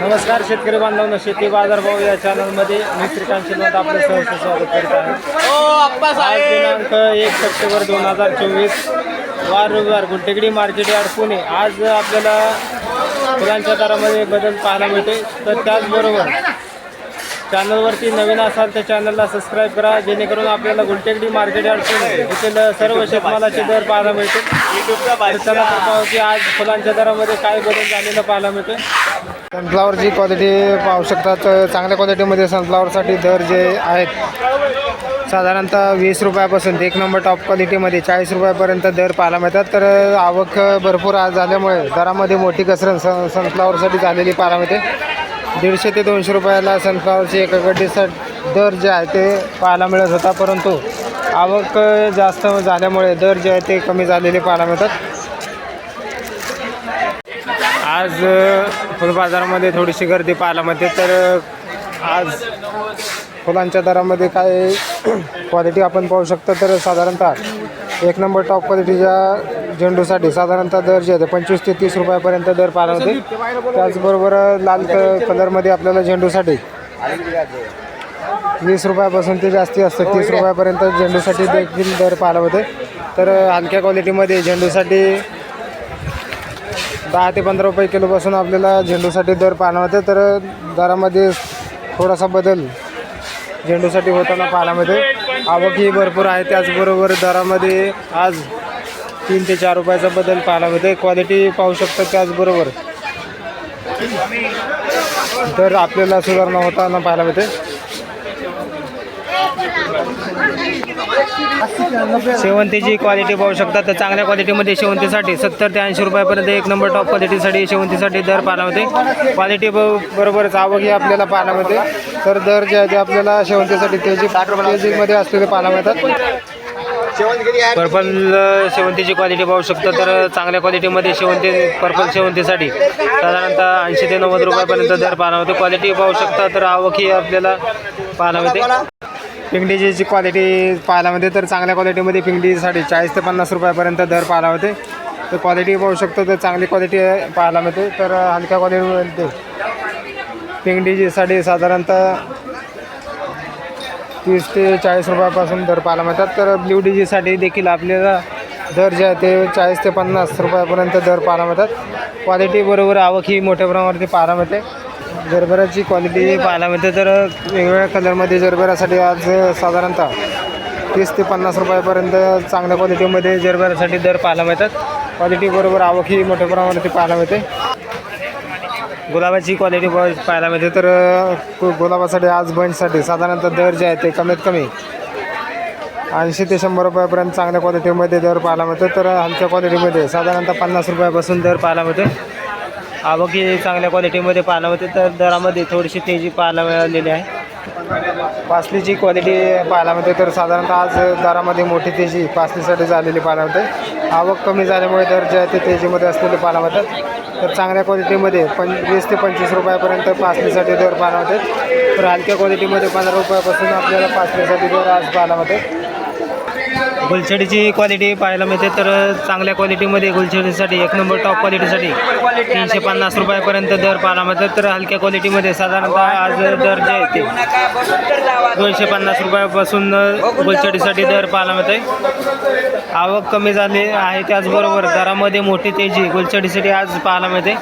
नमस्कार शेतकरी बांधवांनो, शेती बाजारभाव या चॅनलमध्ये मी श्रीकांत शिंदे आपलं सहर्ष स्वागत करीत आहे। आज दिनांक 1 सप्टेंबर 2024 वार रविवार गुलटेकडी मार्केट यार्ड पुणे। आज आपल्याला फुलांच्या दरामध्ये बदल पाहायला मिळते। तर त्याचबरोबर चॅनलवरती नवीन असाल तर चॅनलला सबस्क्राईब करा, जेणेकरून आपल्याला गुलटेकडी मार्केट यार्ड पुणे येथील सर्व शेतमालाचे दर पाहायला मिळतील। चला पाहू की आज फुलांच्या दरामध्ये काय बदल झालेला पाहायला मिळते। सनफ्लावरची क्वालिटी पाहू शकता, तर चांगल्या क्वालिटीमध्ये सनफ्लावरसाठी दर जे आहेत साधारणतः 20 रुपयापासून एक नंबर टॉप क्वालिटीमध्ये 40 रुपयापर्यंत दर पाहायला मिळतात। तर आवक भरपूर आज झाल्यामुळे दरामध्ये मोठी घसरण सनफ्लावरसाठी झालेली पाहायला मिळते। 150 ते 200 रुपयाला सनफ्लावरची एका गड्डीसाठी दर जे आहे ते पाहायला मिळत होता, परंतु आवक जास्त झाल्यामुळे दर जे आहे ते कमी झालेले पाहायला मिळतात। आज फुल बाजारामध्ये थोडीशी गर्दी पाहायला मिळते। तर आज फुलांच्या दरामध्ये काय क्वालिटी आपण पाहू शकतो, तर साधारणतः एक नंबर टॉप क्वालिटीच्या झेंडूसाठी साधारणतः दर जे आहे 25 ते 30 रुपयापर्यंत दर पाहायला मिळते। त्याचबरोबर लाल कलरमध्ये आपल्याला झेंडूसाठी 20 रुपयापासून ते जास्ती असतं 30 रुपयापर्यंत झेंडूसाठी देखील दर पाहायला मिळते। तर हलक्या क्वालिटीमध्ये झेंडूसाठी 10 ते 15 रुपये किलोपासून आपल्याला झेंडूसाठी दर पाहायला मिळते। तर दरामध्ये थोडासा बदल झेंडूसाठी होताना पाहायला मिळते। आवकही भरपूर आहे, त्याचबरोबर दरामध्ये आज 3 ते 4 रुपयाचा बदल पाहायला मिळते। क्वालिटी पाहू शकतो, त्याचबरोबर दर आपल्याला सुधारणा होताना पाहायला मिळते। शेवंतीची क्वालिटी पाहू शकता, तर चांगल्या क्वालिटीमध्ये शेवंतीसाठी 70 ते 80 रुपयापर्यंत एक नंबर टॉप क्वालिटीसाठी शेवंतीसाठी दर पाहायला मिळते। क्वालिटी बरोबरच आवकही आपल्याला पाहायला मिळते। तर दर जे आहे ते आपल्याला शेवंतीसाठी तेजीमध्ये असलेले पाहायला मिळतात। पर्पल शेवंतीची क्वालिटी पाहू शकतो, तर चांगल्या क्वालिटीमध्ये पर्पल शेवंतीसाठी साधारणतः 80 ते 90 रुपयापर्यंत दर पाहायला मिळते। क्वालिटी पाहू शकता, तर आवकही आपल्याला पाहायला मिळते। पिंगडीची क्वालिटी पाहायला मिळते, तर चांगल्या क्वालिटीमध्ये पिंगडीसाठी 40 ते 50 रुपयापर्यंत दर पाहायला मिळते। तर क्वालिटी पाहू शकतो, तर चांगली क्वालिटी पाहायला मिळते। तर हलक्या क्वालिटीमध्ये पिंगडीसाठी साधारणतः 30 ते 40 रुपयापासून दर पाहायला मिळतात। तर ब्ल्यू डीजीसाठी देखील आपल्याला दर जे आहे ते 40 ते 50 रुपयापर्यंत दर पाहायला मिळतात। क्वालिटी बरोबर आवक ही मोठ्या प्रमाणावरती पाहायला मिळते। जरबराची क्वालिटी पाहायला मिळते, तर वेगवेगळ्या कलरमध्ये जरबरासाठी आज साधारणतः 30 ते 50 रुपयापर्यंत चांगल्या क्वालिटीमध्ये जरबरासाठी दर पाहायला मिळतात। क्वालिटी बरोबर आवक ही मोठ्या प्रमाणावरती पाहायला मिळते। गुलाबाची क्वालिटी पाहायला मिळते, तर गुलाबासाठी आज बंचसाठी साधारणतः दर जे आहे ते कमीत कमी 80 ते 100 रुपयापर्यंत चांगल्या क्वालिटीमध्ये दर पाहायला मिळते। तर हलक्या क्वालिटीमध्ये साधारणतः 50 रुपयापासून दर पाहायला मिळते। आवक ही चांगल्या क्वालिटीमध्ये पाहायला मिळते, तर दरामध्ये थोडीशी तेजी पाहायला मिळालेली आहे। पासलीची क्वालिटी पाहायला मिळते, तर साधारणतः आज दरामध्ये मोठी तेजी पासलीसाठी झालेली पाहायला मिळते। आवक कमी झाल्यामुळे दर जे आहे ते तेजीमध्ये असलेले पाहायला मिळतात। तर चांगल्या क्वालिटीमध्ये 20 ते 25 रुपयापर्यंत पासलीसाठी दर पाहायला मिळतात। तर हलक्या क्वालिटीमध्ये 15 रुपयापासून आपल्याला पासलीसाठी दर आज पाहायला मिळतात। गुलछडीची क्वालिटी पाहायला मिळते, तर चांगल्या क्वालिटीमध्ये गुलछडीसाठी एक नंबर टॉप क्वालिटीसाठी 350 रुपयापर्यंत दर पाहायला मिळतात। तर हलक्या क्वालिटीमध्ये साधारणतः आज दर जे आहे ते 250 रुपयापासून गुलछडीसाठी दर पाहायला मिळते। आवक कमी झाली आहे, त्याचबरोबर दरामध्ये मोठी तेजी गुलछडीसाठी आज पाहायला मिळते।